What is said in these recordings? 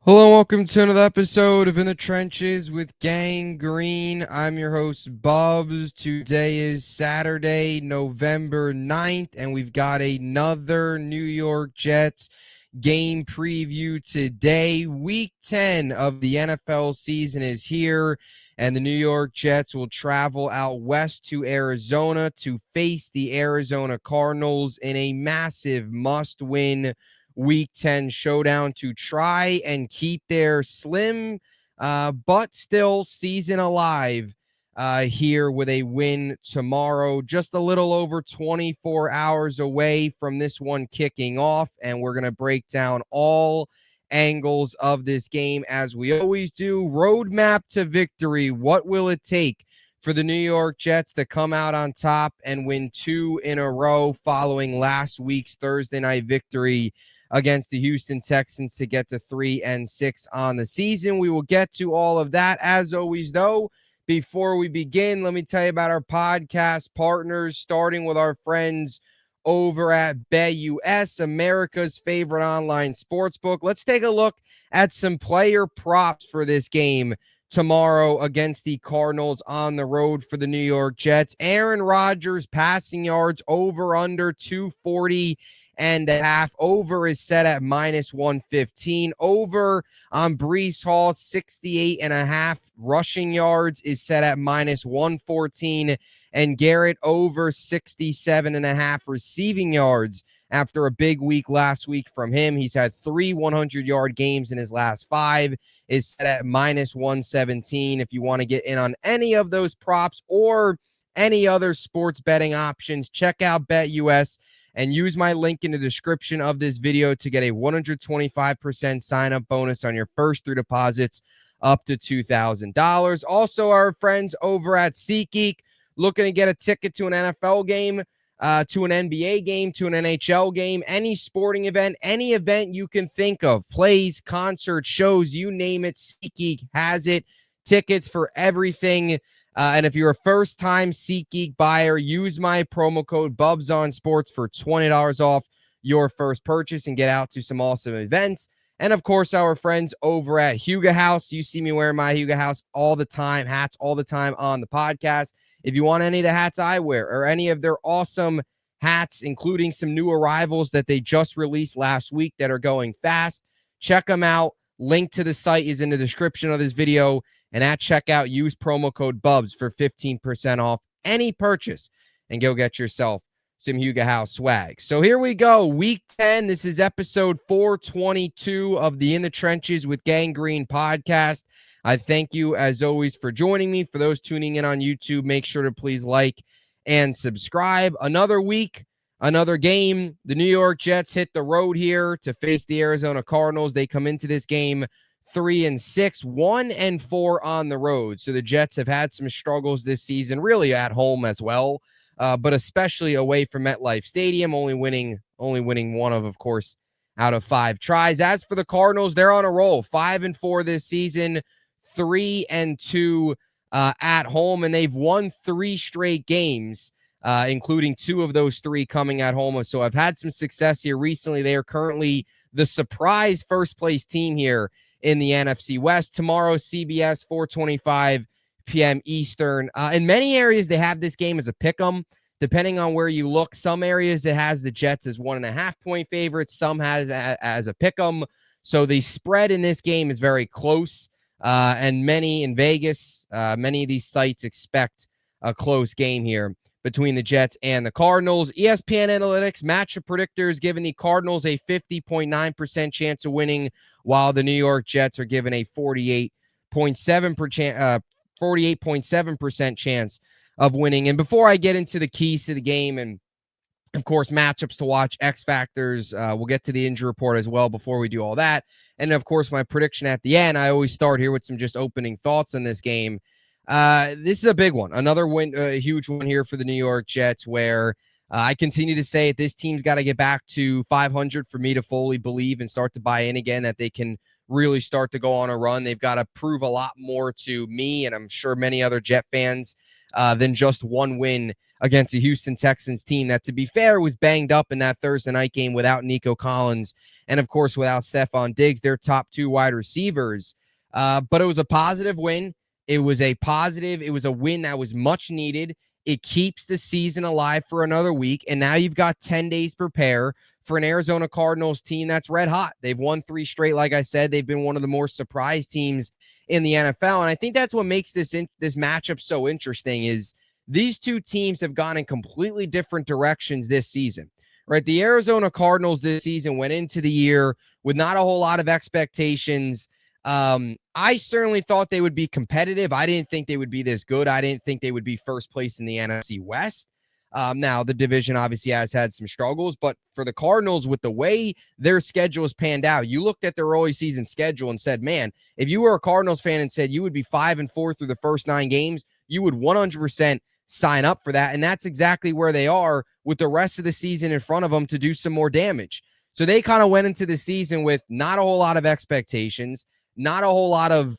Hello and welcome to another episode of In the Trenches with Gang Green. I'm your host, Bubbs. Today is Saturday, November 9th, and we've got another New York Jets game preview today. Week 10 of the NFL season is here, and the New York Jets will travel out west to Arizona to face the Arizona Cardinals in a massive must-win Week 10 showdown to try and keep their slim but still season alive here with a win tomorrow. Just a little over 24 hours away from this one kicking off, and we're going to break down all angles of this game as we always do. Roadmap to victory. What will it take for the New York Jets to come out on top and win 2 in a row following last week's Thursday night victory against the Houston Texans to get to 3-6 on the season? We will get to all of that. As always, though, before we begin, let me tell you about our podcast partners, starting with our friends over at BetUS, America's favorite online sportsbook. Let's take a look at some player props for this game tomorrow against the Cardinals on the road for the New York Jets. Aaron Rodgers passing yards over under 240 and a half. Over is set at -115. Over on Breece Hall, 68 and a half rushing yards is set at -114. And Garrett over 67 and a half receiving yards after a big week last week from him. He's had 3 100-yard games in his last 5, is set at -117. If you want to get in on any of those props or any other sports betting options, check out BetUS and use my link in the description of this video to get a 125% sign-up bonus on your first 3 deposits up to $2,000. Also, our friends over at SeatGeek, looking to get a ticket to an NFL game, to an NBA game, to an NHL game, any sporting event, any event you can think of, plays, concerts, shows, you name it, SeatGeek has it. Tickets for everything. And if you're a first-time SeatGeek buyer, use my promo code BUBSONSPORTS for $20 off your first purchase and get out to some awesome events. And, of course, our friends over at Huga House. You see me wearing my Huga House all the time, hats all the time on the podcast. If you want any of the hats I wear or any of their awesome hats, including some new arrivals that they just released last week that are going fast, check them out. Link to the site is in the description of this video. And at checkout, use promo code BUBS for 15% off any purchase and go get yourself some Huga House swag. So here we go. Week 10. This is episode 422 of the In the Trenches with Gang Green podcast. I thank you, as always, for joining me. For those tuning in on YouTube, make sure to please like and subscribe. Another week, another game. The New York Jets hit the road here to face the Arizona Cardinals. They come into this game 3-6, 1-4 on the road. So the Jets have had some struggles this season, really at home as well, but especially away from MetLife Stadium, only winning one of course, out of 5 tries. As for the Cardinals, they're on a roll, 5-4 this season, 3-2 at home, and they've won 3 straight games, including 2 of those 3 coming at home. So I've had some success here recently. They are currently the surprise first-place team here in the NFC West. Tomorrow, CBS, 4:25 p.m. Eastern. In many areas, they have this game as a pick-'em. Depending on where you look, some areas it has the Jets as 1.5-point favorites. Some has as a pick-'em. So the spread in this game is very close. And many in Vegas, many of these sites expect a close game here between the Jets and the Cardinals. ESPN Analytics matchup predictors giving the Cardinals a 50.9% chance of winning, while the New York Jets are given a 48.7% chance of winning. And before I get into the keys to the game and, of course, matchups to watch, X factors, we'll get to the injury report as well before we do all that. And, of course, my prediction at the end, I always start here with some just opening thoughts on this game. This is a big one. Another win, a huge one here for the New York Jets, where I continue to say this team's got to get back to 500 for me to fully believe and start to buy in again that they can really start to go on a run. They've got to prove a lot more to me, and I'm sure many other Jet fans, than just one win against a Houston Texans team that, to be fair, was banged up in that Thursday night game without Nico Collins and, of course, without Stephon Diggs, their top two wide receivers. But it was a positive win. It was a win that was much needed. It keeps the season alive for another week, and now you've got 10 days to prepare for an Arizona Cardinals team that's red hot. They've won 3 straight. Like I said, they've been one of the more surprise teams in the NFL, and I think that's what makes this matchup so interesting is these two teams have gone in completely different directions this season, right? The Arizona Cardinals this season went into the year with not a whole lot of expectations. I certainly thought they would be competitive. I didn't think they would be this good. I didn't think they would be first place in the NFC West. Now, the division obviously has had some struggles, but for the Cardinals, with the way their schedule is panned out, you looked at their early season schedule and said, man, if you were a Cardinals fan and said you would be 5-4 through the first 9 games, you would 100% sign up for that. And that's exactly where they are with the rest of the season in front of them to do some more damage. So they kind of went into the season with not a whole lot of expectations, not a whole lot of,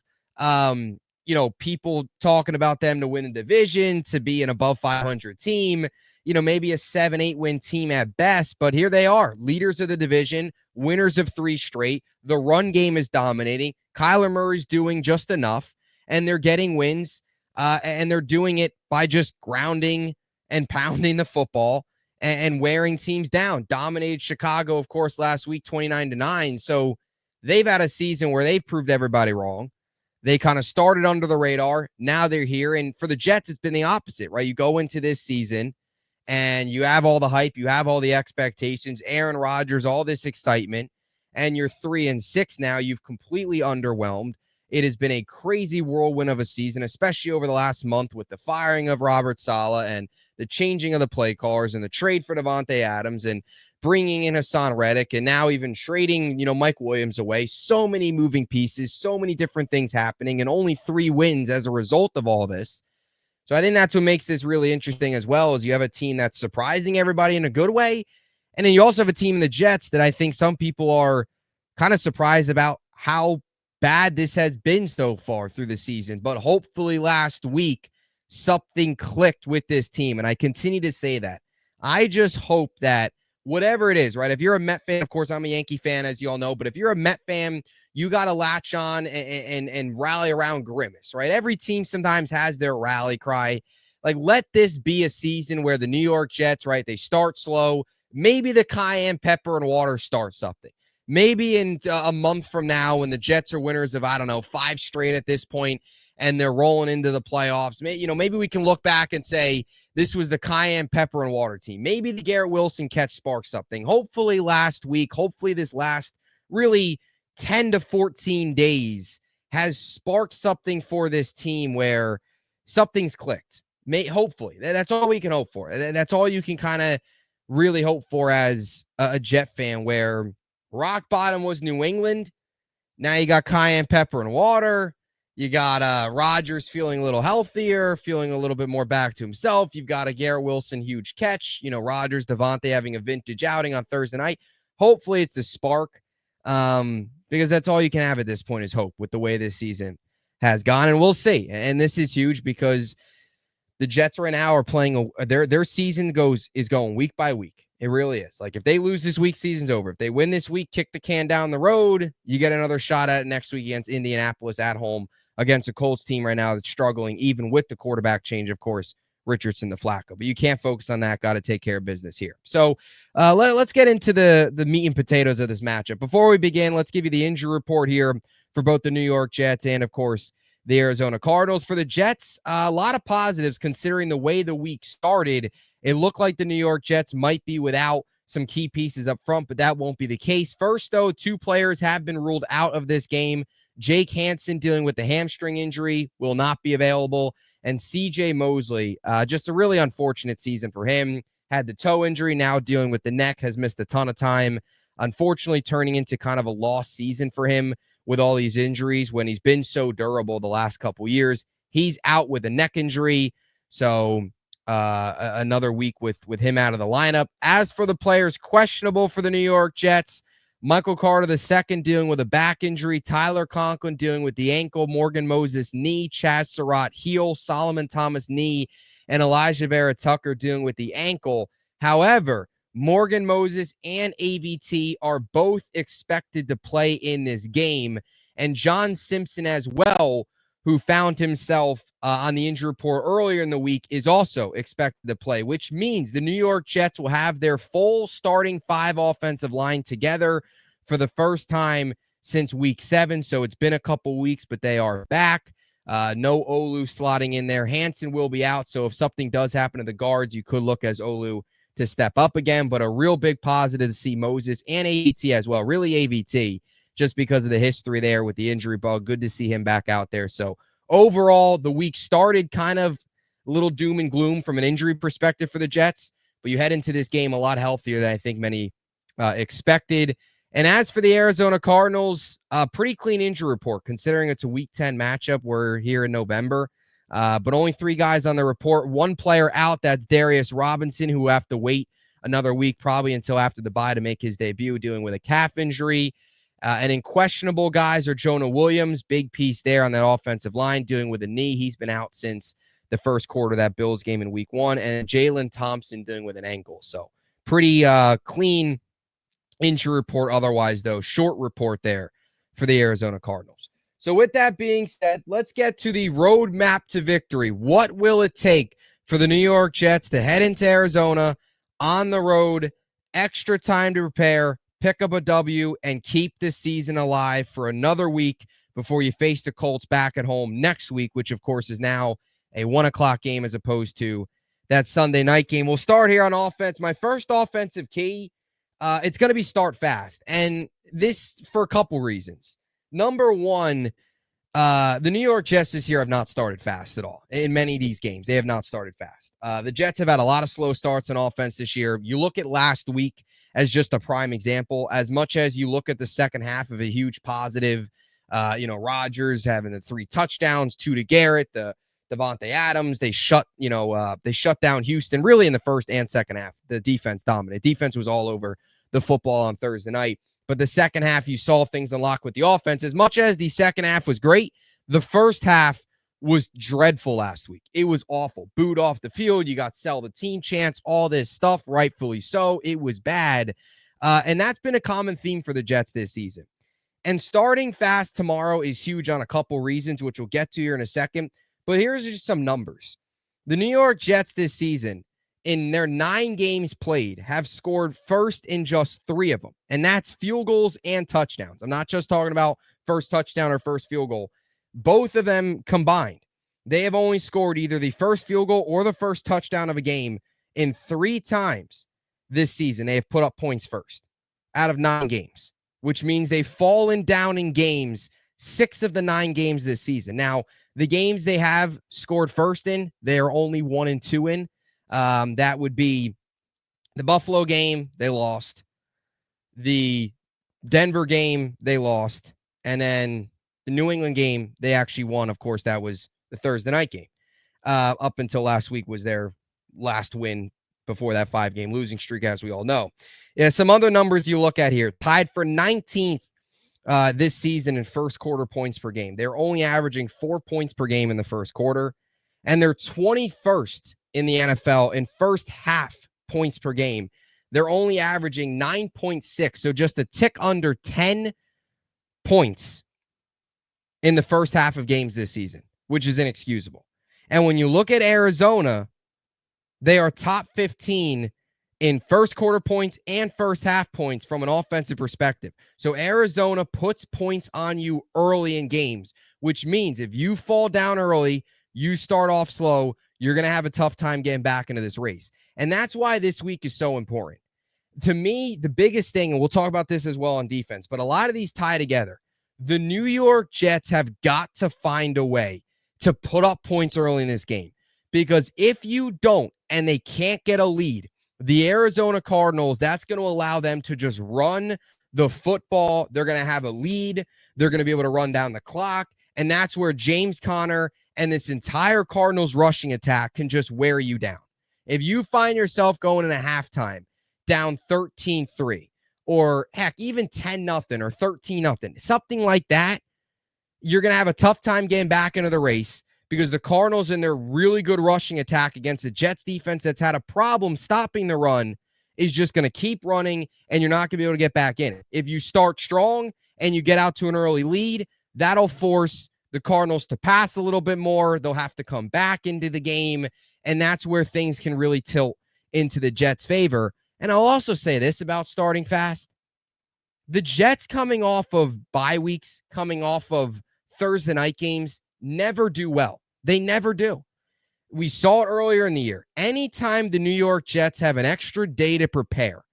people talking about them to win the division, to be an above 500 team, maybe a 7-8 win team at best. But here they are, leaders of the division, winners of 3 straight. The run game is dominating. Kyler Murray's doing just enough, and they're getting wins. And they're doing it by just grounding and pounding the football and wearing teams down. Dominated Chicago, of course, last week, 29-9. So they've had a season where they've proved everybody wrong. They kind of started under the radar. Now they're here. And for the Jets, it's been the opposite, right? You go into this season and you have all the hype, you have all the expectations, Aaron Rodgers, all this excitement, and you're 3-6 now. You've completely underwhelmed. It has been a crazy whirlwind of a season, especially over the last month with the firing of Robert Saleh and the changing of the play callers and the trade for Devontae Adams and bringing in Hassan Reddick and now even trading, Mike Williams away. So many moving pieces, so many different things happening, and only 3 wins as a result of all this. So I think that's what makes this really interesting as well, is you have a team that's surprising everybody in a good way. And then you also have a team in the Jets that I think some people are kind of surprised about how bad this has been so far through the season. But hopefully last week, something clicked with this team. And I continue to say that. I just hope that whatever it is, right? If you're a Met fan, of course, I'm a Yankee fan, as you all know, but if you're a Met fan, you got to latch on and rally around Grimace, right? Every team sometimes has their rally cry. Like, let this be a season where the New York Jets, right, they start slow. Maybe the cayenne pepper and water start something. Maybe in a month from now, when the Jets are winners of, 5 straight at this point, and they're rolling into the playoffs, maybe we can look back and say this was the cayenne pepper and water team. Maybe the Garrett Wilson catch sparked something. Hopefully last week, hopefully this last really 10 to 14 days has sparked something for this team where something's clicked. Hopefully. That's all we can hope for. That's all you can kind of really hope for as a Jet fan, where rock bottom was New England. Now you got cayenne pepper and water. You got Rodgers feeling a little healthier, feeling a little bit more back to himself. You've got a Garrett Wilson huge catch. Rodgers, Devontae having a vintage outing on Thursday night. Hopefully it's a spark, because that's all you can have at this point is hope with the way this season has gone. And we'll see. And this is huge because the Jets right now are playing their season is going week by week. It really is. Like, if they lose this week, season's over. If they win this week, kick the can down the road, you get another shot at it next week against Indianapolis at home against a Colts team right now that's struggling, even with the quarterback change, of course, Richardson to Flacco. But you can't focus on that. Got to take care of business here. So let's get into the meat and potatoes of this matchup. Before we begin, let's give you the injury report here for both the New York Jets and, of course, the Arizona Cardinals. For the Jets, a lot of positives considering the way the week started. It looked like the New York Jets might be without some key pieces up front, but that won't be the case. First, though, 2 players have been ruled out of this game. Jake Hansen, dealing with the hamstring injury, will not be available. And C.J. Mosley, just a really unfortunate season for him. Had the toe injury, now dealing with the neck, has missed a ton of time. Unfortunately, turning into kind of a lost season for him with all these injuries when he's been so durable the last couple years. He's out with a neck injury. So another week with him out of the lineup. As for the players questionable for the New York Jets, Michael Carter II dealing with a back injury, Tyler Conklin dealing with the ankle, Morgan Moses knee, Chaz Surratt heel, Solomon Thomas knee, and Elijah Vera Tucker dealing with the ankle. However, Morgan Moses and AVT are both expected to play in this game, and John Simpson as well, who found himself on the injury report earlier in the week, is also expected to play, which means the New York Jets will have their full starting 5 offensive line together for the first time since week 7. So it's been a couple weeks, but they are back. No Olu slotting in there. Hansen will be out. So if something does happen to the guards, you could look as Olu to step up again. But a real big positive to see Moses and AVT as well. Really AVT, just because of the history there with the injury bug. Good to see him back out there. So overall, the week started kind of a little doom and gloom from an injury perspective for the Jets, but you head into this game a lot healthier than I think many expected. And as for the Arizona Cardinals, pretty clean injury report, considering it's a Week 10 matchup. We're here in November, but only 3 guys on the report. 1 player out, that's Darius Robinson, who will have to wait another week, probably until after the bye, to make his debut, dealing with a calf injury. And in questionable guys are Jonah Williams, big piece there on that offensive line, dealing with a knee. He's been out since the first quarter of that Bills game in week 1. And Jalen Thompson dealing with an ankle. So pretty clean injury report otherwise, though. Short report there for the Arizona Cardinals. So with that being said, let's get to the roadmap to victory. What will it take for the New York Jets to head into Arizona on the road, extra time to prepare, pick up a W, and keep this season alive for another week before you face the Colts back at home next week, which, of course, is now a 1 o'clock game as opposed to that Sunday night game. We'll start here on offense. My first offensive key, it's going to be start fast, and this for a couple reasons. Number one, the New York Jets this year have not started fast at all. In many of these games, they have not started fast. The Jets have had a lot of slow starts on offense this year. You look at last week as just a prime example, as much as you look at the second half of a huge positive, Rodgers having the 3 touchdowns, 2 to Garrett, the Devontae Adams, they shut down Houston really in the first and second half. The defense dominated. Defense was all over the football on Thursday night. But the second half, you saw things unlock with the offense. As much as the second half was great, the first half was dreadful last week. It was awful. Booed off the field. You got sell the team chance, all this stuff, rightfully so. It was bad. And that's been a common theme for the Jets this season. And starting fast tomorrow is huge on a couple reasons, which we'll get to here in a second. But here's just some numbers. The New York Jets this season, in their 9 games played, have scored first in just 3 of them. And that's field goals and touchdowns. I'm not just talking about first touchdown or first field goal. Both of them combined, they have only scored either the first field goal or the first touchdown of a game in 3 times this season. They have put up points first out of 9 games, which means they've fallen down in games 6 of the 9 games this season. Now, the games they have scored first in, they are only 1-2 in. That would be the Buffalo game, they lost. The Denver game, they lost. And then the New England game, they actually won. Of course, that was the Thursday night game. Up until last week was their last win before that 5-game losing streak, as we all know. Yeah, some other numbers you look at here. Tied for 19th this season in first quarter points per game. They're only averaging 4 points per game in the first quarter. And they're 21st in the NFL in first half points per game. They're only averaging 9.6, so just a tick under 10 points in the first half of games this season, which is inexcusable. And when you look at Arizona, they are top 15 in first quarter points and first half points from an offensive perspective. So Arizona puts points on you early in games, which means if you fall down early, you start off slow, you're going to have a tough time getting back into this race. And that's why this week is so important. To me, the biggest thing, and we'll talk about this as well on defense, but a lot of these tie together. The New York Jets have got to find a way to put up points early in this game. Because if you don't, and they can't get a lead, the Arizona Cardinals, that's going to allow them to just run the football. They're going to have a lead. They're going to be able to run down the clock. And that's where James Conner and this entire Cardinals rushing attack can just wear you down. If you find yourself going in a halftime down 13-3, or heck, even 10-0 or 13-0, something like that, you're going to have a tough time getting back into the race because the Cardinals and their really good rushing attack against the Jets defense that's had a problem stopping the run is just going to keep running, and you're not going to be able to get back in it. If you start strong and you get out to an early lead, that'll force the Cardinals to pass a little bit more. They'll have to come back into the game, and that's where things can really tilt into the Jets' favor. And I'll also say this about starting fast. The Jets coming off of bye weeks, coming off of Thursday night games, never do well. They never do. We saw it earlier in the year. Anytime the New York Jets have an extra day to prepare,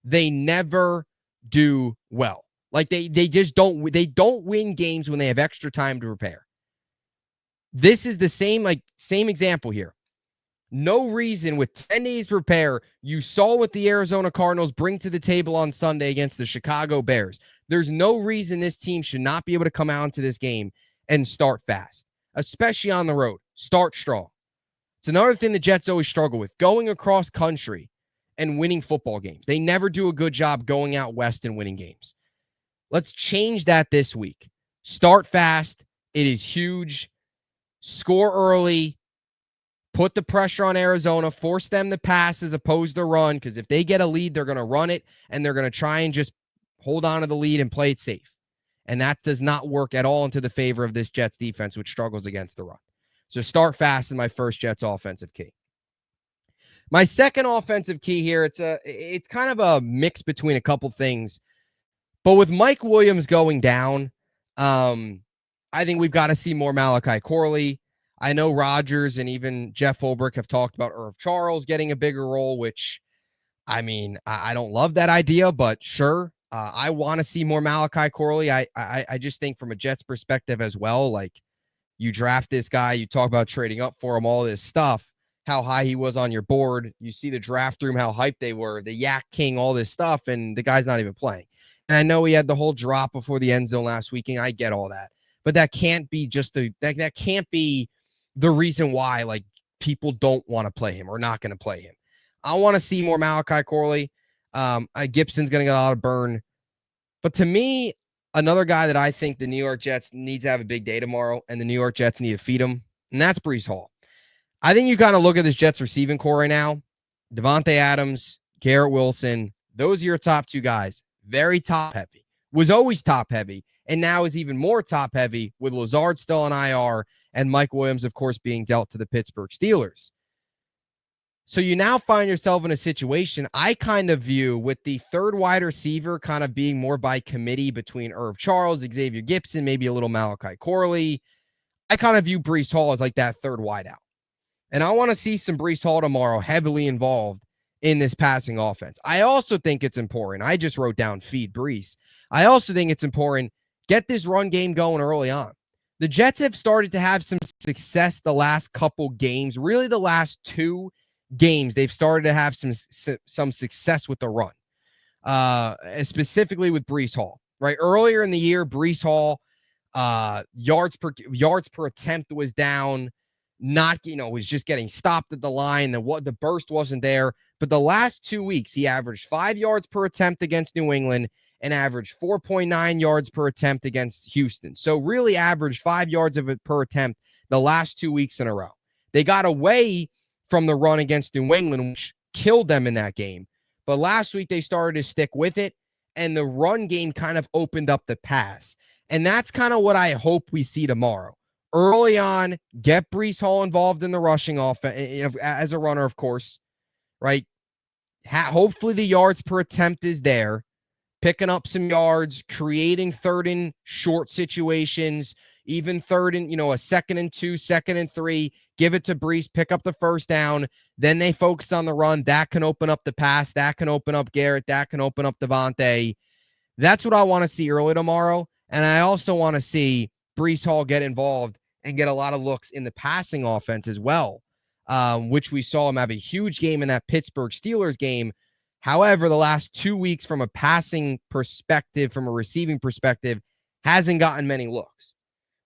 they never do well. Like they just don't win games when they have extra time to prepare. This is the same example here. No reason with 10 days to prepare. You saw what the Arizona Cardinals bring to the table on Sunday against the Chicago Bears. There's no reason this team should not be able to come out into this game and start fast, especially on the road. Start strong. It's another thing the Jets always struggle with, going across country and winning football games. They never do a good job going out west and winning games. Let's change that this week. Start fast. It is huge. Score early. Put the pressure on Arizona. Force them to pass as opposed to run, because if they get a lead, they're going to run it, and they're going to try and just hold on to the lead and play it safe. And that does not work at all into the favor of this Jets defense, which struggles against the run. So start fast is my first Jets offensive key. My second offensive key here, it's kind of a mix between a couple things. But with Mike Williams going down, I think we've got to see more Malachi Corley. I know Rodgers and even Jeff Ulbrich have talked about Irv Charles getting a bigger role, which, I mean, I don't love that idea, but sure. I want to see more Malachi Corley. I just think from a Jets perspective as well, like, you draft this guy, you talk about trading up for him, all this stuff, how high he was on your board. You see the draft room, how hyped they were, the Yak King, all this stuff, and the guy's not even playing. And I know he had the whole drop before the end zone last weekend. I get all that. But that can't be that can't be the reason why, like, people don't want to play him or not going to play him. I want to see more Malachi Corley. Gibson's going to get a lot of burn. But to me, another guy that I think the New York Jets need to have a big day tomorrow, and the New York Jets need to feed him, and that's Breece Hall. I think you kind of look at this Jets receiving core right now. Devontae Adams, Garrett Wilson, those are your top two guys. Very top-heavy. Was always top-heavy, and now is even more top-heavy with Lazard still on IR and Mike Williams, of course, being dealt to the Pittsburgh Steelers. So you now find yourself in a situation I kind of view with the third wide receiver kind of being more by committee between Irv Charles, Xavier Gibson, maybe a little Malachi Corley. I kind of view Breece Hall as like that third wideout. And I want to see some Breece Hall tomorrow heavily involved in this passing offense. I also think it's important. I just wrote down feed Breece. I also think it's important, get this run game going early on. The Jets have started to have some success the last couple games, really the last two games. They've started to have some success with the run, specifically with Breece Hall. Right earlier in the year, Breece Hall yards per attempt was down. Was just getting stopped at the line. The burst wasn't there. But the last 2 weeks, he averaged 5 yards per attempt against New England and averaged 4.9 yards per attempt against Houston. So really averaged 5 yards of it per attempt the last 2 weeks in a row. They got away from the run against New England, which killed them in that game. But last week, they started to stick with it, and the run game kind of opened up the pass. And that's kind of what I hope we see tomorrow. Early on, get Breece Hall involved in the rushing offense as a runner, of course, right? Hopefully the yards per attempt is there, picking up some yards, creating third and short situations, even third and, a 2nd and 2, 2nd and 3, give it to Breece, pick up the first down. Then they focus on the run. That can open up the pass. That can open up Garrett. That can open up Devontae. That's what I want to see early tomorrow. And I also want to see Breece Hall get involved and get a lot of looks in the passing offense as well, which we saw him have a huge game in that Pittsburgh Steelers game. However, the last 2 weeks from a passing perspective, from a receiving perspective, hasn't gotten many looks.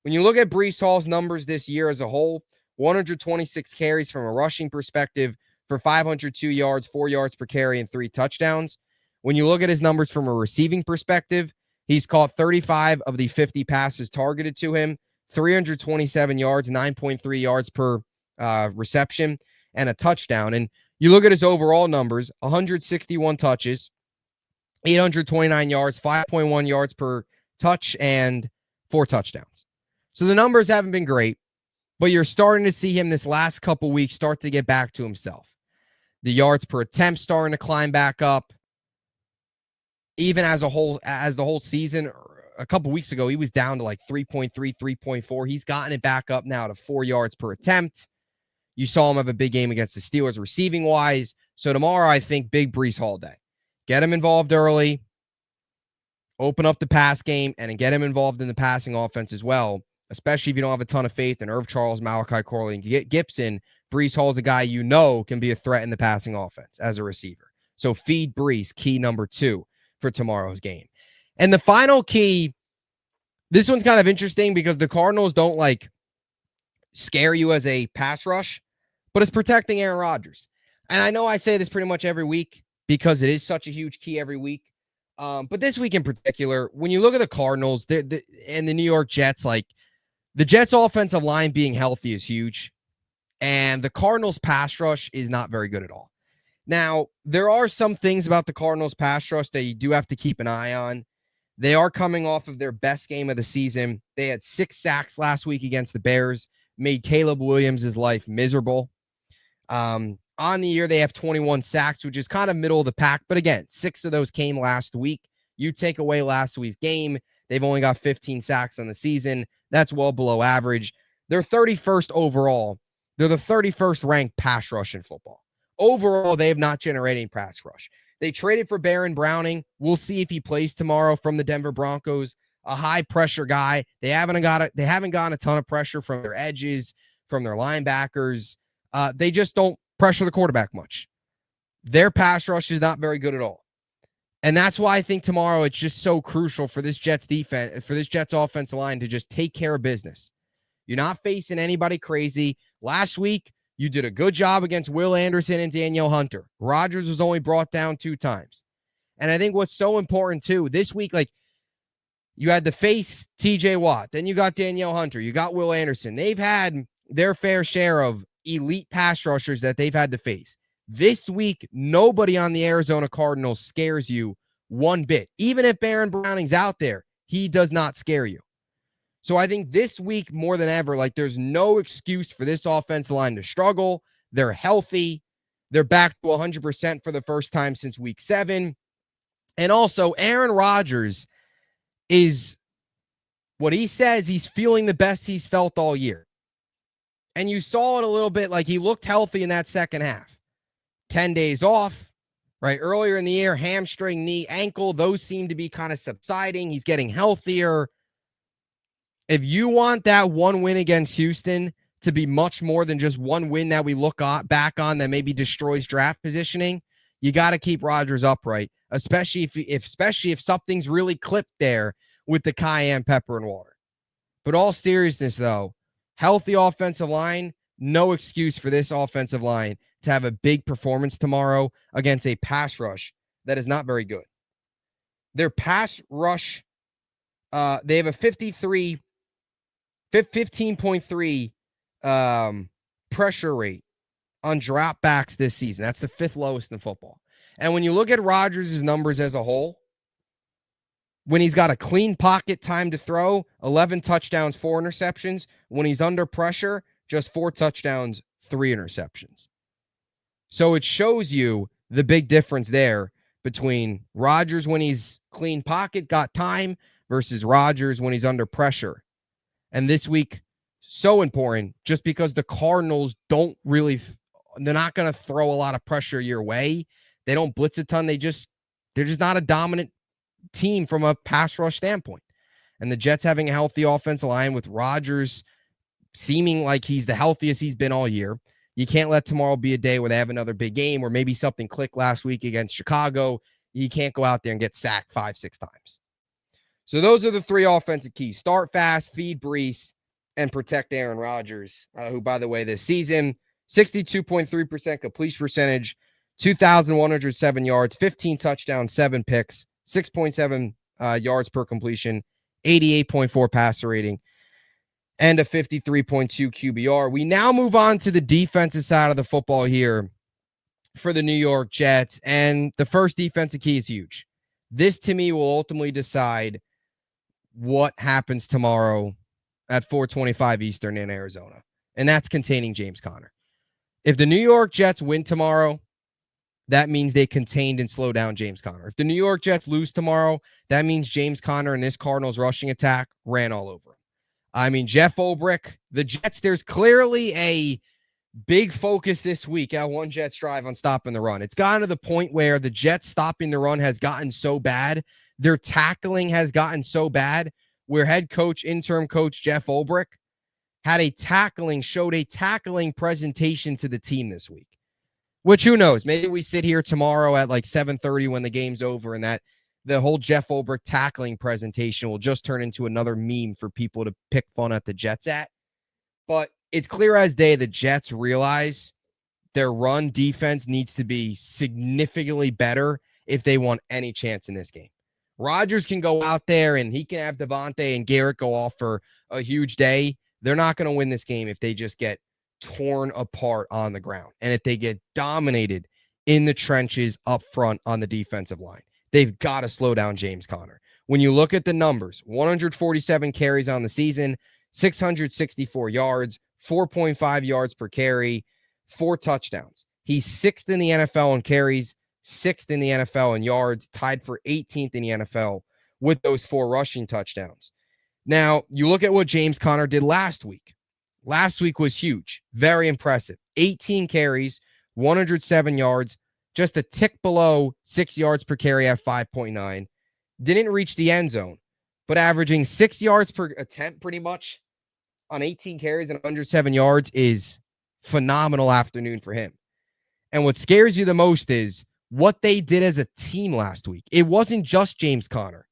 When you look at Breece Hall's numbers this year as a whole, 126 carries from a rushing perspective for 502 yards, 4 yards per carry, and 3 touchdowns. When you look at his numbers from a receiving perspective, he's caught 35 of the 50 passes targeted to him, 327 yards, 9.3 yards per reception, and a touchdown. And you look at his overall numbers, 161 touches, 829 yards, 5.1 yards per touch, and 4 touchdowns. So the numbers haven't been great, but you're starting to see him this last couple weeks start to get back to himself. The yards per attempt starting to climb back up. Even as the whole season, a couple weeks ago, he was down to like 3.3, 3.4. He's gotten it back up now to 4 yards per attempt. You saw him have a big game against the Steelers receiving wise. So tomorrow, I think big Breece Hall day. Get him involved early, open up the pass game, and get him involved in the passing offense as well, especially if you don't have a ton of faith in Irv Charles, Malachi Corley, and Gibson. Breece Hall is a guy you know can be a threat in the passing offense as a receiver. So feed Breece, key number 2 for tomorrow's game. And the final key, this one's kind of interesting because the Cardinals don't like scare you as a pass rush, but it's protecting Aaron Rodgers. And I know I say this pretty much every week because it is such a huge key every week. But this week in particular, when you look at the Cardinals and the New York Jets, like the Jets offensive line being healthy is huge. And the Cardinals pass rush is not very good at all. Now, there are some things about the Cardinals pass rush that you do have to keep an eye on. They are coming off of their best game of the season. They had 6 sacks last week against the Bears, made Caleb Williams' life miserable. On the year, they have 21 sacks, which is kind of middle of the pack. But again, 6 of those came last week. You take away last week's game, they've only got 15 sacks on the season. That's well below average. They're 31st overall. They're the 31st ranked pass rush in football. Overall, they have not generated pass rush. They traded for Baron Browning. We'll see if he plays tomorrow from the Denver Broncos. A high pressure guy. They haven't gotten a ton of pressure from their edges, from their linebackers. They just don't pressure the quarterback much. Their pass rush is not very good at all. And that's why I think tomorrow it's just so crucial for this Jets defense, for this Jets offensive line to just take care of business. You're not facing anybody crazy. Last week, you did a good job against Will Anderson and Danielle Hunter. Rodgers was only brought down 2 times. And I think what's so important too, this week, like you had to face TJ Watt, then you got Danielle Hunter, you got Will Anderson. They've had their fair share of elite pass rushers that they've had to face. This week, nobody on the Arizona Cardinals scares you one bit. Even if Baron Browning's out there, he does not scare you. So I think this week more than ever, like there's no excuse for this offensive line to struggle. They're healthy. They're back to 100% for the first time since week 7. And also Aaron Rodgers is what he says he's feeling the best he's felt all year. And you saw it a little bit, like he looked healthy in that second half. 10 days off, right? Earlier in the year, hamstring, knee, ankle, those seem to be kind of subsiding. He's getting healthier. If you want that one win against Houston to be much more than just one win that we look back on that maybe destroys draft positioning, you got to keep Rodgers upright, especially if something's really clipped there with the cayenne pepper and water. But all seriousness, though, healthy offensive line, no excuse for this offensive line to have a big performance tomorrow against a pass rush that is not very good. Their pass rush, they have a 15.3 pressure rate on dropbacks this season. That's the 5th lowest in football. And when you look at Rodgers' numbers as a whole, when he's got a clean pocket, time to throw, 11 touchdowns, 4 interceptions. When he's under pressure, just 4 touchdowns, 3 interceptions. So it shows you the big difference there between Rodgers when he's clean pocket, got time, versus Rodgers when he's under pressure. And this week, so important, just because the Cardinals they're not going to throw a lot of pressure your way. They don't blitz a ton. They're just not a dominant team from a pass rush standpoint. And the Jets having a healthy offensive line with Rodgers seeming like he's the healthiest he's been all year. You can't let tomorrow be a day where they have another big game or maybe something clicked last week against Chicago. You can't go out there and get sacked 5-6 times. So those are the 3 offensive keys. Start fast, feed Breece, and protect Aaron Rodgers, who, by the way, this season, 62.3% completion percentage, 2,107 yards, 15 touchdowns, 7 picks, 6.7 yards per completion, 88.4 passer rating. and a 53.2 QBR. We now move on to the defensive side of the football here for the New York Jets. And the first defensive key is huge. This, to me, will ultimately decide what happens tomorrow at 4:25 Eastern in Arizona. And that's containing James Conner. If the New York Jets win tomorrow, that means they contained and slowed down James Conner. If the New York Jets lose tomorrow, that means James Conner and this Cardinals rushing attack ran all over him. I mean, Jeff Ulbrich, the Jets, there's clearly a big focus this week at One Jets Drive on stopping the run. It's gotten to the point where the Jets stopping the run has gotten so bad, their tackling has gotten so bad, where head coach, interim coach Jeff Ulbrich showed a tackling presentation to the team this week. Which, who knows? Maybe we sit here tomorrow at like 7:30 when the game's over, and that the whole Jeff Ulbrich tackling presentation will just turn into another meme for people to pick fun at the Jets at. But it's clear as day the Jets realize their run defense needs to be significantly better if they want any chance in this game. Rodgers can go out there and he can have Devontae and Garrett go off for a huge day. They're not going to win this game if they just get torn apart on the ground and if they get dominated in the trenches up front on the defensive line. They've got to slow down James Conner. When you look at the numbers, 147 carries on the season, 664 yards, 4.5 yards per carry, 4 touchdowns. He's 6th in the NFL in carries, 6th in the NFL in yards, tied for 18th in the NFL with those 4 rushing touchdowns. Now, you look at what James Conner did last week. Last week was huge, very impressive. 18 carries, 107 yards, just a tick below 6 yards per carry at 5.9. Didn't reach the end zone, but averaging 6 yards per attempt pretty much on 18 carries and 107 yards is phenomenal afternoon for him. And what scares you the most is what they did as a team last week. It wasn't just James Conner.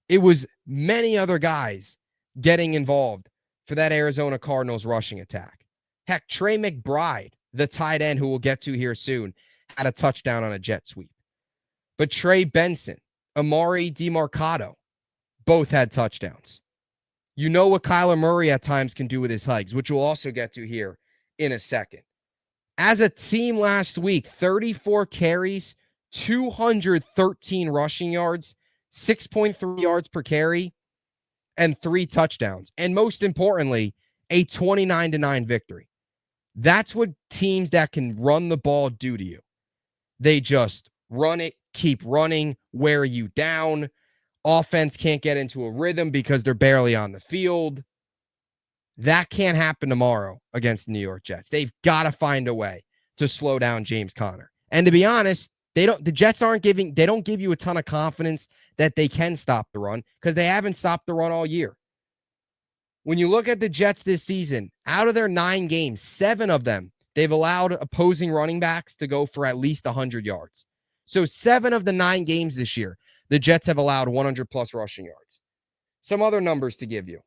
It was many other guys getting involved for that Arizona Cardinals rushing attack. Heck, Trey McBride, the tight end who we'll get to here soon, had a touchdown on a jet sweep. But Trey Benson, Amari DiMarcado, both had touchdowns. You know what Kyler Murray at times can do with his legs, which we'll also get to here in a second. As a team last week, 34 carries, 213 rushing yards, 6.3 yards per carry, and 3 touchdowns. And most importantly, a 29-9 victory. That's what teams that can run the ball do to you. They just run it, keep running, wear you down. Offense can't get into a rhythm because they're barely on the field. That can't happen tomorrow against the New York Jets. They've got to find a way to slow down James Conner. And to be honest, the Jets they don't give you a ton of confidence that they can stop the run because they haven't stopped the run all year. When you look at the Jets this season, out of their 9 games, 7 of them, they've allowed opposing running backs to go for at least 100 yards. So 7 of the 9 games this year, the Jets have allowed 100-plus rushing yards. Some other numbers to give you.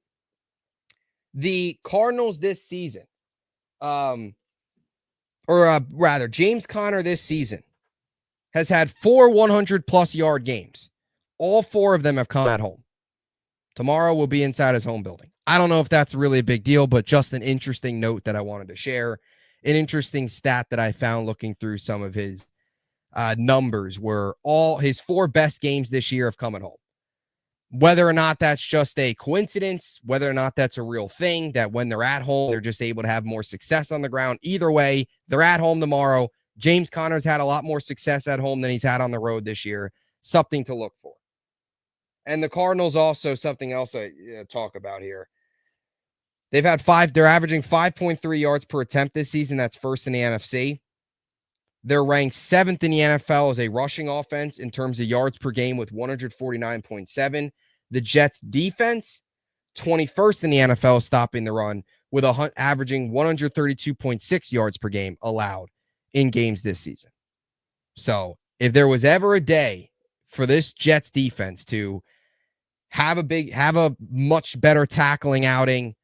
The Cardinals this season, James Conner this season has had 4 100-plus yard games. All 4 of them have come at home. Tomorrow will be inside his home building. I don't know if that's really a big deal, but just an interesting note that I wanted to share. An interesting stat that I found looking through some of his numbers were all his 4 best games this year have come at home. Whether or not that's just a coincidence, whether or not that's a real thing, that when they're at home, they're just able to have more success on the ground. Either way, they're at home tomorrow. James Conner's had a lot more success at home than he's had on the road this year. Something to look for. And the Cardinals also, something else I talk about here. They're averaging 5.3 yards per attempt this season. That's first in the NFC. They're ranked 7th in the NFL as a rushing offense in terms of yards per game with 149.7. The Jets defense, 21st in the NFL stopping the run with averaging 132.6 yards per game allowed in games this season. So if there was ever a day for this Jets defense to have a much better tackling outing,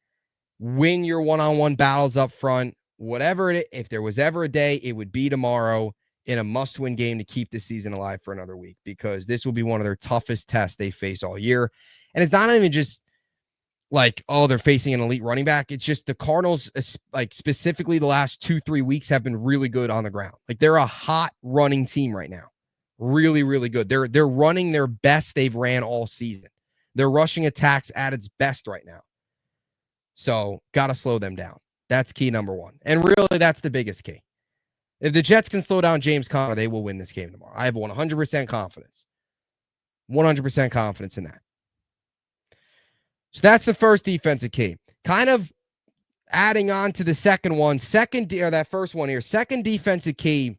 win your one-on-one battles up front, whatever it is, if there was ever a day, it would be tomorrow in a must-win game to keep the season alive for another week, because this will be one of their toughest tests they face all year. And it's not even just like, oh, they're facing an elite running back. It's just the Cardinals, like specifically the last 2-3 weeks, have been really good on the ground. Like, they're a hot running team right now. Really, really good. They're running their best they've ran all season. Their rushing attacks at its best right now. So, got to slow them down. That's key number one. And really, that's the biggest key. If the Jets can slow down James Conner, they will win this game tomorrow. I have 100% confidence. 100% confidence in that. So that's the first defensive key. Kind of adding on to the second one, that first one here, second defensive key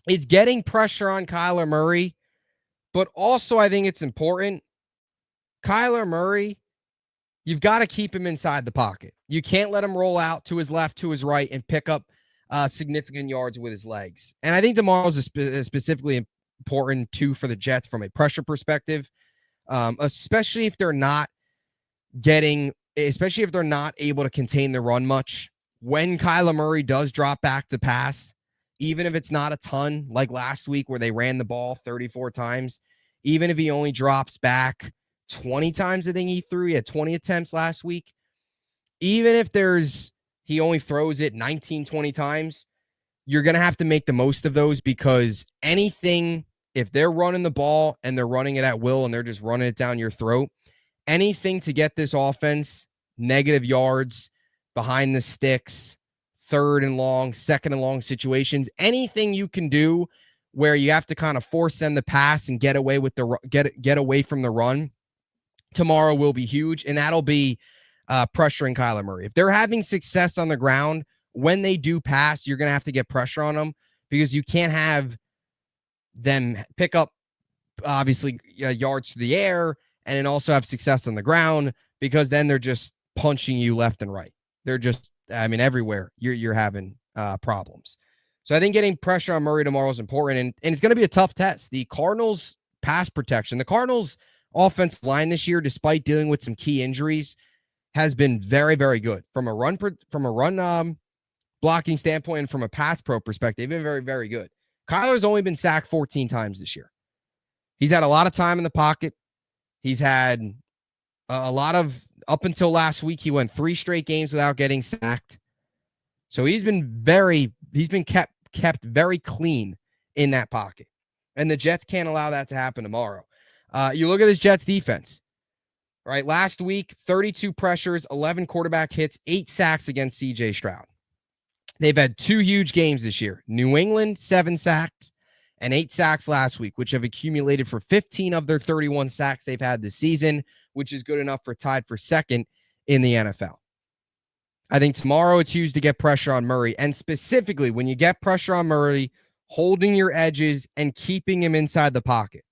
is getting pressure on Kyler Murray, but also I think it's important. Kyler Murray, you've got to keep him inside the pocket. You can't let him roll out to his left, to his right, and pick up significant yards with his legs. And I think tomorrow's is specifically important, too, for the Jets from a pressure perspective, especially if they're not able to contain the run much. When Kyler Murray does drop back to pass, even if it's not a ton, like last week where they ran the ball 34 times, even if he only drops back 20 times, I think he threw. He had 20 attempts last week. Even if he only throws it 19, 20 times, you're going to have to make the most of those, because if they're running the ball and they're running it at will and they're just running it down your throat, anything to get this offense negative yards, behind the sticks, third and long, second and long situations, anything you can do where you have to kind of force them to pass and get away from the run tomorrow will be huge, and that'll be pressuring Kyler Murray. If they're having success on the ground, when they do pass, you're going to have to get pressure on them, because you can't have them pick up, obviously, yards through the air and then also have success on the ground, because then they're just punching you left and right. They're just, everywhere you're having problems. So I think getting pressure on Murray tomorrow is important, and it's going to be a tough test. The Cardinals pass protection, the Cardinals offensive line this year, despite dealing with some key injuries, has been very, very good from a run blocking standpoint and from a pass pro perspective. They've been very, very good. Kyler's only been sacked 14 times this year. He's had a lot of time in the pocket. He's had a lot of, up until last week, he went 3 straight games without getting sacked. So he's been kept very clean in that pocket. And the Jets can't allow that to happen tomorrow. You look at this Jets defense, right? Last week, 32 pressures, 11 quarterback hits, 8 sacks against C.J. Stroud. They've had 2 huge games this year. New England, 7 sacks, and 8 sacks last week, which have accumulated for 15 of their 31 sacks they've had this season, which is good enough for tied for second in the NFL. I think tomorrow it's huge to get pressure on Murray, and specifically when you get pressure on Murray, holding your edges and keeping him inside the pocket.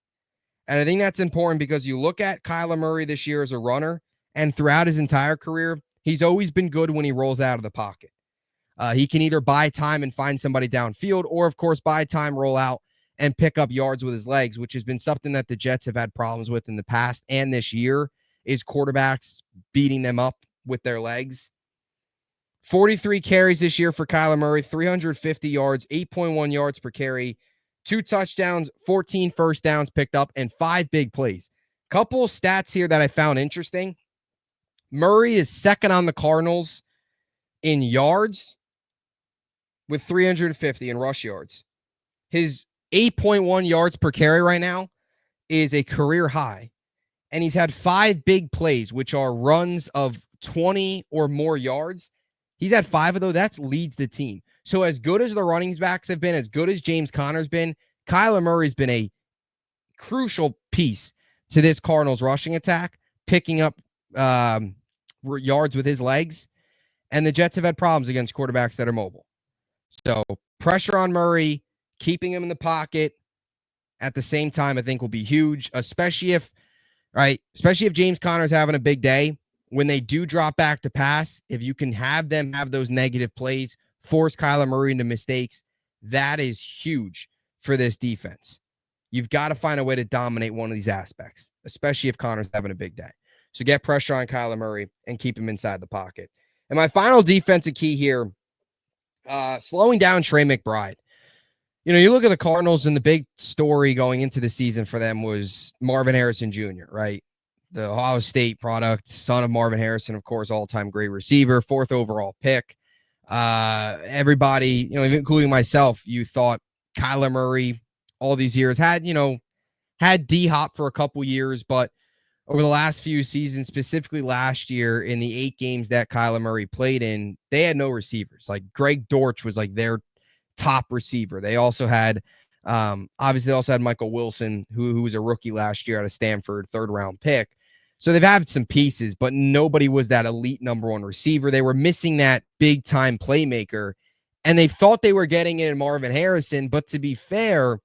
And I think that's important, because you look at Kyler Murray this year as a runner, and throughout his entire career, he's always been good when he rolls out of the pocket. He can either buy time and find somebody downfield, or, of course, buy time, roll out, and pick up yards with his legs, which has been something that the Jets have had problems with in the past and this year, is quarterbacks beating them up with their legs. 43 carries this year for Kyler Murray, 350 yards, 8.1 yards per carry, 2 touchdowns, 14 first downs picked up, and 5 big plays. Couple stats here that I found interesting. Murray is second on the Cardinals in yards with 350 in rush yards. His 8.1 yards per carry right now is a career high. And he's had 5 big plays, which are runs of 20 or more yards. He's had 5 of those. That leads the team. So as good as the running backs have been, as good as James Conner's been, Kyler Murray's been a crucial piece to this Cardinals rushing attack, picking up yards with his legs. And the Jets have had problems against quarterbacks that are mobile. So pressure on Murray, keeping him in the pocket at the same time, I think will be huge, especially if James Conner's having a big day. When they do drop back to pass, if you can have them have those negative plays, force Kyler Murray into mistakes, that is huge for this defense. You've got to find a way to dominate one of these aspects, especially if Conner's having a big day. So get pressure on Kyler Murray and keep him inside the pocket. And my final defensive key here, slowing down Trey McBride. You look at the Cardinals, and the big story going into the season for them was Marvin Harrison Jr., right? the Ohio State product, son of Marvin Harrison, of course, all-time great receiver, 4th overall pick. Everybody, including myself, you thought Kyler Murray all these years had D-Hop for a couple years, but over the last few seasons, specifically last year in the 8 games that Kyler Murray played in, they had no receivers. Like Greg Dortch was like their top receiver. They also had, obviously, they also had Michael Wilson, who was a rookie last year out of Stanford, 3rd-round pick. So they've had some pieces, but nobody was that elite number 1 receiver. They were missing that big-time playmaker, and they thought they were getting it in Marvin Harrison. But to be fair,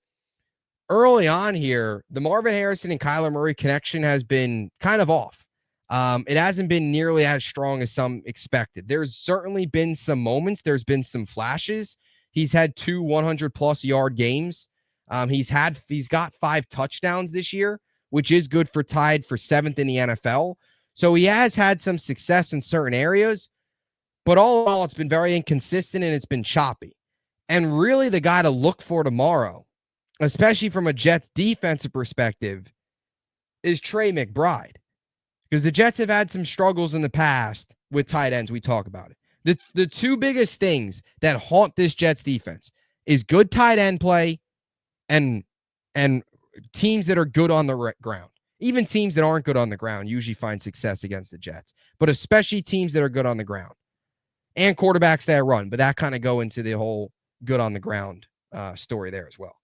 early on here, the Marvin Harrison and Kyler Murray connection has been kind of off. It hasn't been nearly as strong as some expected. There's certainly been some moments. There's been some flashes. He's had 2 100-plus yard games. He's got 5 touchdowns this year, which is good for tied for 7th in the NFL. So he has had some success in certain areas, but all in all, it's been very inconsistent and it's been choppy. And really the guy to look for tomorrow, especially from a Jets defensive perspective, is Trey McBride. Because the Jets have had some struggles in the past with tight ends. We talk about it. The 2 biggest things that haunt this Jets defense is good tight end play and teams that are good on the ground. Even teams that aren't good on the ground usually find success against the Jets, but especially teams that are good on the ground and quarterbacks that run. But that kind of go into the whole good on the ground story there as well.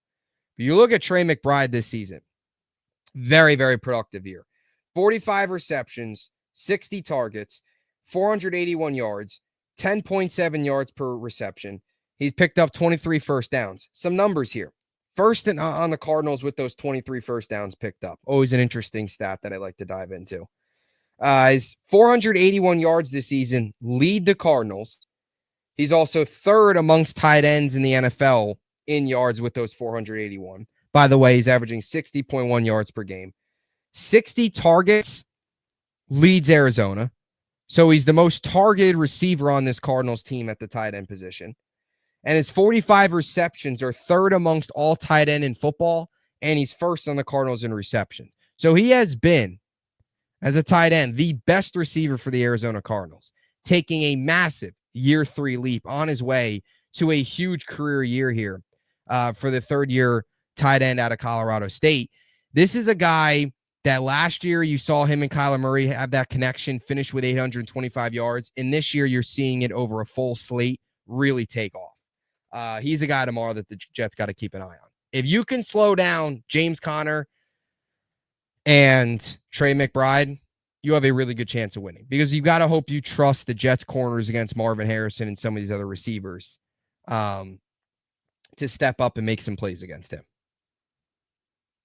You look at Trey McBride this season, very, very productive year. 45 receptions, 60 targets, 481 yards, 10.7 yards per reception. He's picked up 23 first downs. Some numbers here. First on the Cardinals with those 23 first downs picked up. Always an interesting stat that I like to dive into. His 481 yards this season lead the Cardinals. He's also 3rd amongst tight ends in the NFL in yards with those 481. By the way, he's averaging 60.1 yards per game. 60 targets leads Arizona. So he's the most targeted receiver on this Cardinals team at the tight end position. And his 45 receptions are 3rd amongst all tight end in football, and he's 1st on the Cardinals in reception. So he has been, as a tight end, the best receiver for the Arizona Cardinals, taking a massive year 3 leap on his way to a huge career year here for the 3rd-year tight end out of Colorado State. This is a guy that last year you saw him and Kyler Murray have that connection, finish with 825 yards. And this year you're seeing it over a full slate really take off. He's a guy tomorrow that the Jets got to keep an eye on. If you can slow down James Conner and Trey McBride, you have a really good chance of winning, because you've got to hope you trust the Jets corners against Marvin Harrison and some of these other receivers to step up and make some plays against him.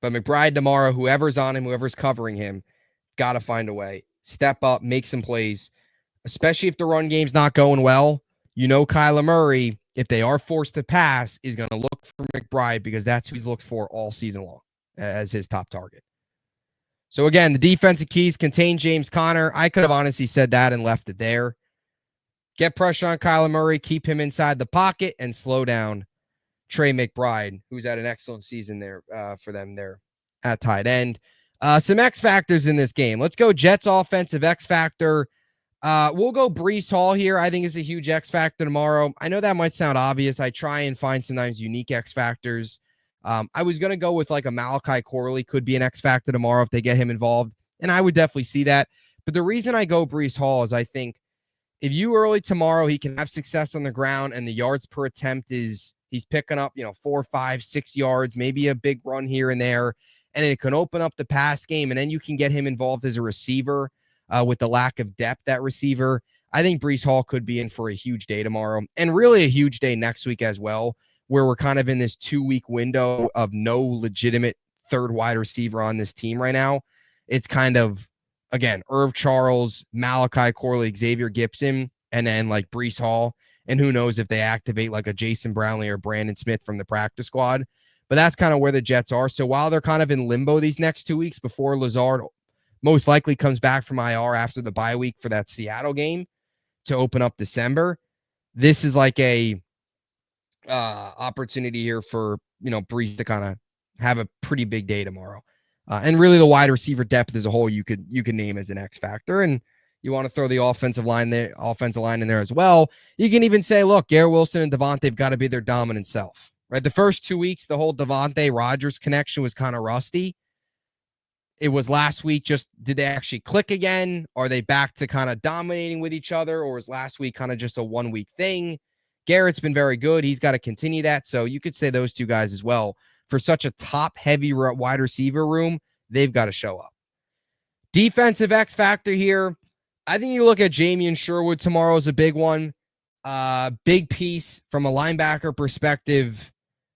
But McBride tomorrow, whoever's on him, whoever's covering him, got to find a way. Step up, make some plays, especially if the run game's not going well. Kyler Murray, if they are forced to pass, is going to look for McBride, because that's who he's looked for all season long as his top target. So again, the defensive keys contain James Conner. I could have honestly said that and left it there. Get pressure on Kyler Murray, keep him inside the pocket, and slow down Trey McBride, who's had an excellent season there for them there at tight end. Some X factors in this game. Let's go Jets offensive X factor. We'll go Breece Hall here. I think it's a huge X factor tomorrow. I know that might sound obvious. I try and find sometimes unique X factors. I was going to go with like a Malachi Corley could be an X factor tomorrow if they get him involved, and I would definitely see that. But the reason I go Breece Hall is I think if you early tomorrow, he can have success on the ground, and the yards per attempt he's picking up, 4, 5, 6 yards, maybe a big run here and there, and it can open up the pass game, and then you can get him involved as a receiver with the lack of depth at receiver. I think Breece Hall could be in for a huge day tomorrow, and really a huge day next week as well, where we're kind of in this 2-week window of no legitimate third wide receiver on this team right now. It's kind of, again, Irv Charles, Malachi Corley, Xavier Gibson, and then like Breece Hall. And who knows if they activate like a Jason Brownlee or Brandon Smith from the practice squad. But that's kind of where the Jets are. So while they're kind of in limbo these next 2 weeks before Lazard most likely comes back from IR after the bye week for that Seattle game to open up December, this is like a opportunity here for, Breece to kind of have a pretty big day tomorrow. And really the wide receiver depth as a whole, you could name as an X factor. And you want to throw the offensive line in there as well. You can even say, look, Garrett Wilson and Devontae have got to be their dominant self, right? The first 2 weeks, the whole Devontae Rodgers connection was kind of rusty. It was last week. Just did they actually click again? Are they back to kind of dominating with each other? Or was last week kind of just a 1 week thing? Garrett's been very good. He's got to continue that. So you could say those two guys as well. For such a top heavy wide receiver room, they've got to show up. Defensive X factor here. I think you look at Jamie Sherwood tomorrow is a big one. Big piece from a linebacker perspective,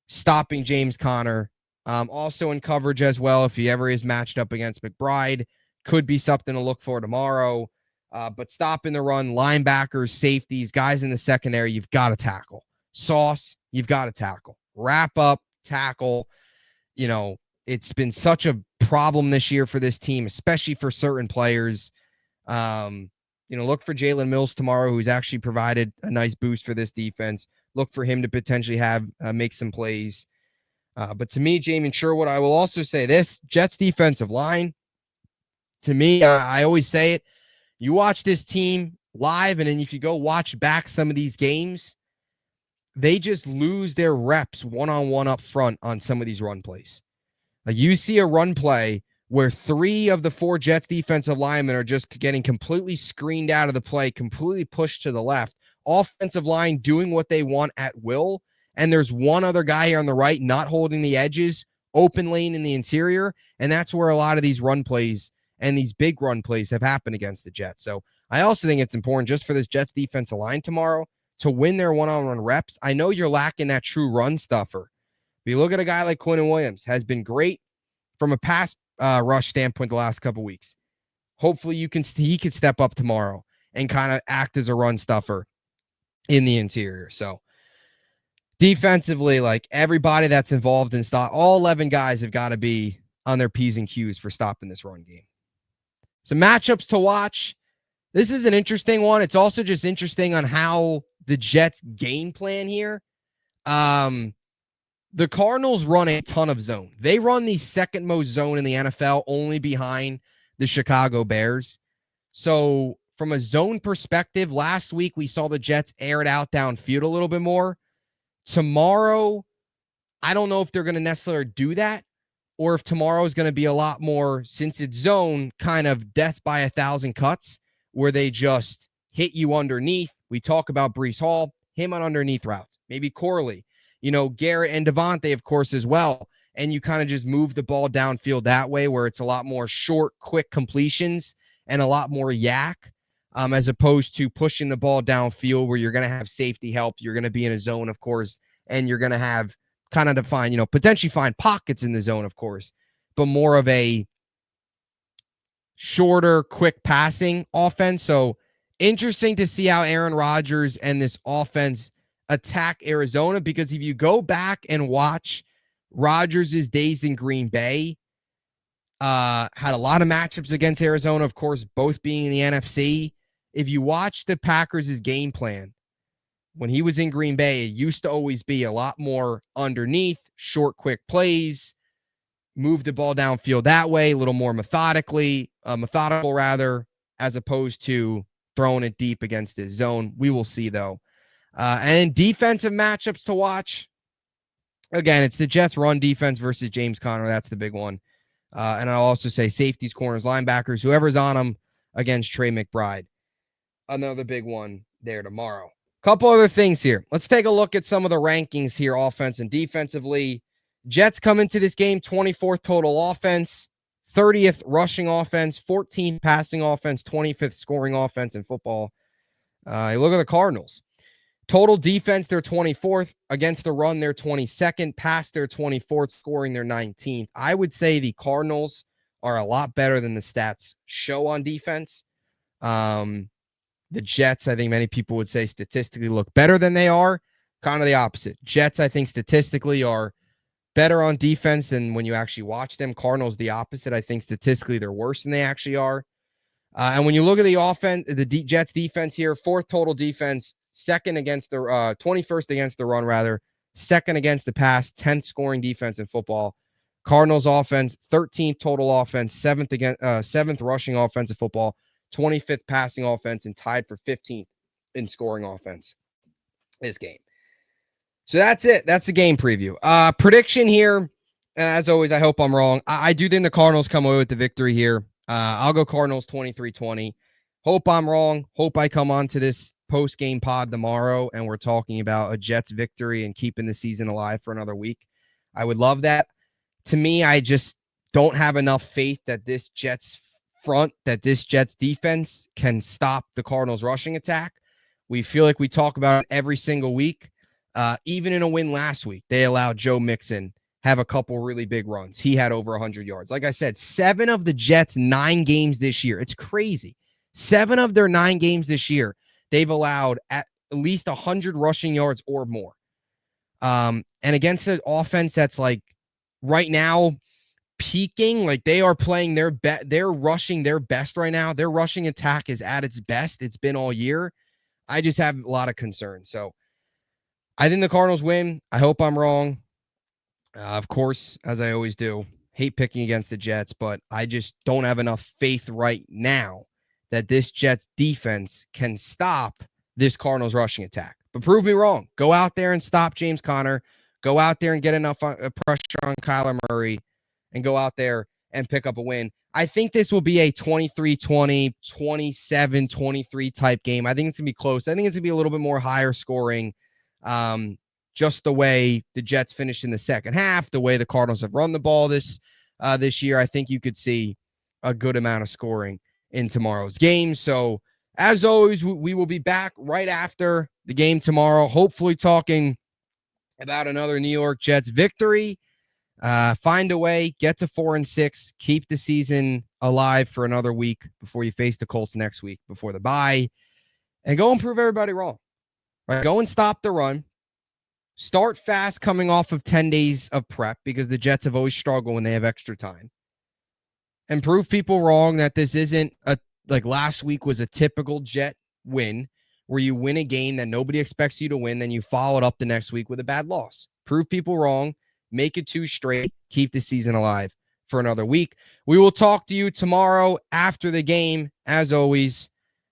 stopping James Conner. Also in coverage as well, if he ever is matched up against McBride, could be something to look for tomorrow. But stopping the run, linebackers, safeties, guys in the secondary, you've got to tackle. Sauce, you've got to tackle. Wrap up, tackle. You know, it's been such a problem this year for this team, especially for certain players. Look for Jalen Mills tomorrow, who's actually provided a nice boost for this defense. Look for him to potentially make some plays. But to me, Jamie Sherwood, I will also say this, Jets defensive line, to me, I always say it, you watch this team live, and then if you go watch back some of these games, they just lose their reps one-on-one up front on some of these run plays. Like you see a run play where 3 of the 4 Jets defensive linemen are just getting completely screened out of the play, completely pushed to the left. Offensive line doing what they want at will. And there's one other guy here on the right not holding the edges, open lane in the interior. And that's where a lot of these run plays and these big run plays have happened against the Jets. So I also think it's important just for this Jets defensive line tomorrow to win their one-on-one reps. I know you're lacking that true run stuffer. But you look at a guy like Quinnen Williams, has been great from a pass rush standpoint the last couple weeks. Hopefully he can step up tomorrow and kind of act as a run stuffer in the interior. So defensively, like everybody that's involved in stop, all 11 guys have got to be on their P's and Q's for stopping this run game. So matchups to watch. This is an interesting one. It's also just interesting on how the Jets game plan here. The Cardinals run a ton of zone. They run the second most zone in the NFL, only behind the Chicago Bears. So from a zone perspective, last week we saw the Jets air it out downfield a little bit more. Tomorrow, I don't know if they're going to necessarily do that or if tomorrow is going to be a lot more, since it's zone, kind of death by 1,000 cuts where they just hit you underneath. We talk about Breece Hall, him on underneath routes, maybe Corley. Garrett and Devontae, of course, as well. And you kind of just move the ball downfield that way where it's a lot more short, quick completions and a lot more yak as opposed to pushing the ball downfield where you're going to have safety help. You're going to be in a zone, of course, and you're going to have kind of define, potentially find pockets in the zone, of course, but more of a shorter, quick passing offense. So interesting to see how Aaron Rodgers and this offense attack Arizona, because if you go back and watch Rodgers' days in Green Bay, had a lot of matchups against Arizona, of course, both being in the NFC. If you watch the Packers' game plan, when he was in Green Bay, it used to always be a lot more underneath, short, quick plays, move the ball downfield that way, a little more methodical rather, as opposed to throwing it deep against his zone. We will see, though. And defensive matchups to watch. Again, it's the Jets run defense versus James Conner. That's the big one. And I'll also say safeties, corners, linebackers, whoever's on them against Trey McBride. Another big one there tomorrow. Couple other things here. Let's take a look at some of the rankings here, offense and defensively. Jets come into this game 24th total offense, 30th rushing offense, 14th passing offense, 25th scoring offense in football. You look at the Cardinals. Total defense, they're 24th. Against the run, they're 22nd. Pass, they're 24th. Scoring, they're 19th. I would say the Cardinals are a lot better than the stats show on defense. The Jets, I think many people would say statistically look better than they are. Kind of the opposite. Jets, I think statistically are better on defense than when you actually watch them. Cardinals, the opposite. I think statistically they're worse than they actually are. And when you look at the offense, the Jets defense here, 4th total defense, 21st against the run, rather, 2nd against the pass, 10th scoring defense in football. Cardinals offense, 13th total offense, seventh rushing offensive football, 25th passing offense, and tied for 15th in scoring offense this game. So that's it. That's the game preview. Prediction here. As always, I hope I'm wrong. I do think the Cardinals come away with the victory here. I'll go Cardinals 23-20. Hope I'm wrong. Hope I come on to this post-game pod tomorrow and we're talking about a Jets victory and keeping the season alive for another week. I would love that. To me, I just don't have enough faith that this Jets defense can stop the Cardinals rushing attack. We feel like we talk about it every single week. Even in a win last week, they allowed Joe Mixon have a couple really big runs. He had over 100 yards. Like I said, 7 of the Jets' 9 games this year. It's crazy. 7 of their 9 games this year, they've allowed at least 100 rushing yards or more. And against an offense that's like right now peaking, like they are playing they're rushing their best right now. Their rushing attack is at its best. It's been all year. I just have a lot of concerns. So I think the Cardinals win. I hope I'm wrong. Of course, as I always do, hate picking against the Jets, but I just don't have enough faith right now that this Jets defense can stop this Cardinals rushing attack. But prove me wrong. Go out there and stop James Conner. Go out there and get enough pressure on Kyler Murray and go out there and pick up a win. I think this will be a 23-20, 27-23 type game. I think it's going to be close. I think it's going to be a little bit more higher scoring. Just the way the Jets finished in the second half, the way the Cardinals have run the ball this year, I think you could see a good amount of scoring in tomorrow's game. So, as always, we will be back right after the game tomorrow, hopefully talking about another New York Jets victory. Find a way, get to 4-6, keep the season alive for another week before you face the Colts next week before the bye, and go and prove everybody wrong. Right? Go and stop the run. Start fast coming off of 10 days of prep because the Jets have always struggled when they have extra time. And prove people wrong that this isn't like last week was a typical Jet win where you win a game that nobody expects you to win, then you follow it up the next week with a bad loss. Prove people wrong, make it 2 straight, keep the season alive for another week. We will talk to you tomorrow after the game, as always.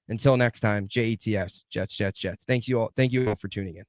Until next time, JETS, Jets. Thank you all for tuning in.